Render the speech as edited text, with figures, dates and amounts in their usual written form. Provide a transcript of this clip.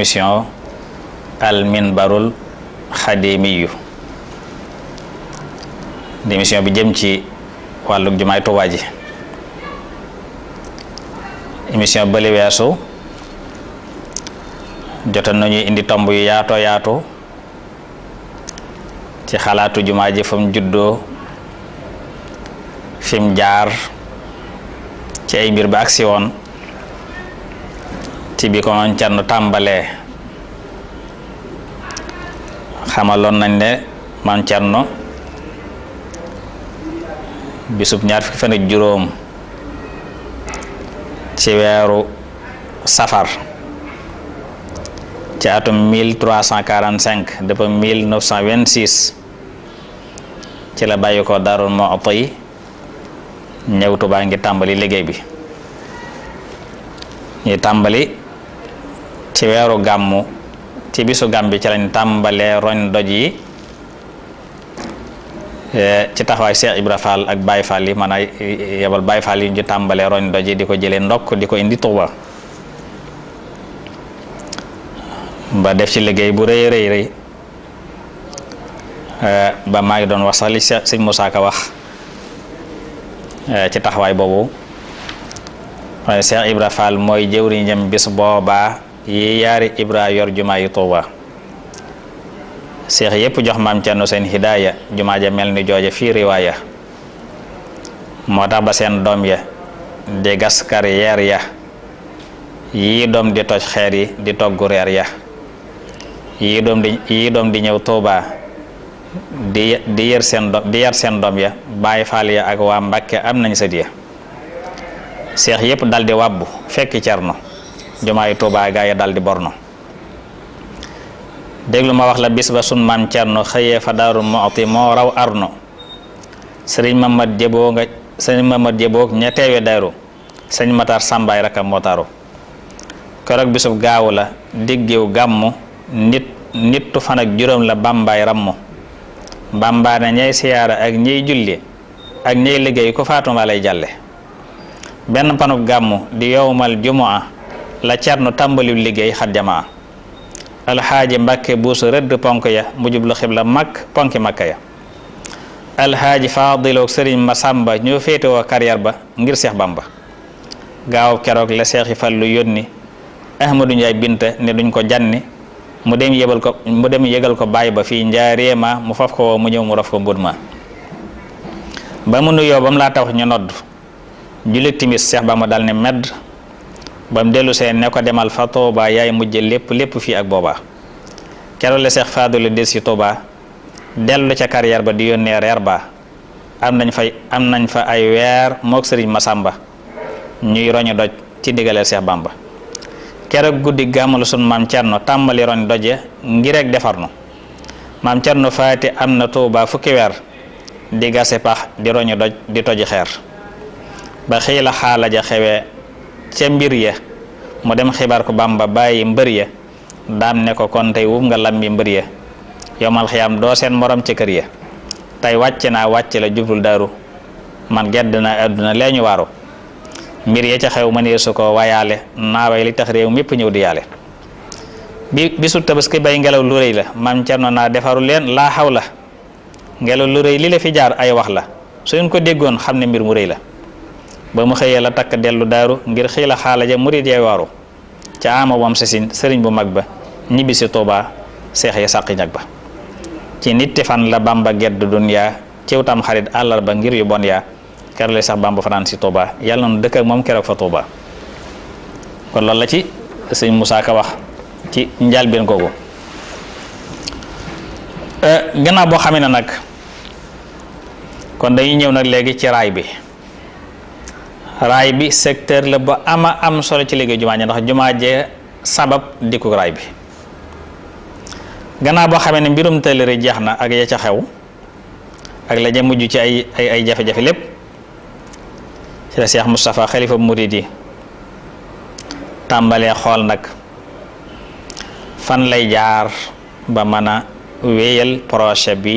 émission al minbarul xadimiyu di émission bi jëm ci wàllug jumaay Tuubaa ji. émission bëli weesu jotoon nañuy indi tomb yu yaatu ci xalaatu jumaa ji fa mu juddoo fi mu jaar ci ay mbir ba agsi woon ci bi ko Maam Cerno tàmbalee. xamaloon nañ ne Maam Cerno bisub ñaar fukki fan ak juróom ci weeru safar ci atum 1345 depuis 1926 ci la bàyyi ko Daarul Muxti ñëw Tuubaa ngi tàmbali liggéey bi. ñuy tàmbali ci weeru gàmmu ci bisu gàmm bi ci lañ tàmbalee roñ doj yi ci taxawaay Cheikh Ibra Fall ak Baye Fall yi maanaam yebal Baye Fall yi ñu tàmbalee roñ doj yi di ko jëlee ndokk di ko indi Tuuba ba def ci liggéey bu rëy ba maa ngi doon wax sax li sëñ Moussa Ka wax ci taxawaay boobu waaye Cheikh Ibra Fall mooy jëwriñam bis boobaa yi yaari Ibra yor jumaa yi Tuuba seex yépp jox Maam Cerno seen hidaaya jumaa ja mel ni jooja fii riwaaya moo tax ba seen doom ya di gas carrière ya yii doom di toj xeer yi di togg reer ya yii doom di ñëw Tuuba di yar seen doom ya Baay Faal ya ak waa Mbàkke am nañ sët ya seex yépp daldi wàbbu fekki Cerno jumaa yi Tuuba gaa ya daldi borno déglu ma wax la bis ba sun Maam Cerno xëyee fa Daaru Muxti moo raw arno sëriñ Mamad Jëboog ña teewe Daaru sëñ Matar Sàmbaay rakam moo taru keroog bisub gaawu la diggiw gàmmu nittu fan ak juróom la Bàmbaay rammu Bàmbaa ne ñay siyaara ak ñiy julli ak ñiy liggéey ku faatuma lay jàlle benn panub gàmmu di yowmal jumaa la Cerno tàmbaliw liggéey xat jamaa alxaaji Mbàkke buusu rëdd ponk ya mu jublu xibla mag ponki Makka ya alxaaji Faadiloog sëriñ Masamba ñoo féetewoo carrière ba ngir Seex Bamba gaaw keroog la Seexi Fallu yónni Ahmadu Njaay Binta ne duñ ko janni mu dem yëgal ko baay ba fii njaareema mu faf ko woo mu ñëw mu raf ko mbut ma ba mu nuyoo ba mu laa tax ñu nodd jullit timis Seex Bamba dal ne medd ba mu dellu seen ne ko demal fa Tuuba yaay mujj lépp fii ak booba keroog la Seex Faadilu des ci Tuuba dellu ca carrière ba di yónnee reer ba am nañ fa ay weer mook sëriñ Masamba ñuy roñu doj ci ndigaleel Seex Bamba keroog guddi gàmmu sun Maam Cerno tàmbali roñ doje ngir rek defar nu Maam Cerno faati am na Tuuba fukki weer di gase pax di roñu doj di toji xeer ba xii la xaala ja xewee ca mbir ya mu dem xibaar ko Bamba bàyyi mbër ya daam ne ko kon tey wum nga lambi mbër ya yomal xiyaam doo seen morom ci kër ya tey wàcc la jublul Daaru man gedd naa àdduna lee ñu waaru mbir ya ca xew ma ne su ko wayaale naaway li tax réew mépp ñëw di yaale bisu Tabaski bay ngelaw lu rëy la Maam Cerno naa defaru leen laa xaw la ngelaw lu rëy li la fi jaar ay wax la suñ ko déggoon xam ne mbir mu rëy la ba mu xëyee la takk dellu Daaru ngir xii la xaala ja murid yay waaru ca ama wam sasin sëriñ bu mag ba ñibbi si Tuuba seex ya sàqi ñag ba ci nitti fan la Bamba gedd dunyaa ciw tam xarit àllarba ngir yu bon yaa keroog la sax Bamba fanaan si Tuuba yàlla na dëkk ak moom keroog fa Tuuba kon loolu la ci sëñ Moussa Ka wax ci njàlbeen googu gannaaw boo xamee ne nag kon dañuy ñëw nag léegi ci raay bi secteur la ba ama am solo ci liggéey jumaa ji ndax jumaa jee sabab dikku raay bi gannaaw boo xamee ne mbirum tëlëri jeex na ak ya ca xew ak la ja mujj ci ay jafe-jafe lépp ci la Cheikh Moustapha xalifa murid yi tàmbalee xool nag fan lay jaar ba mën a wéyal projet bi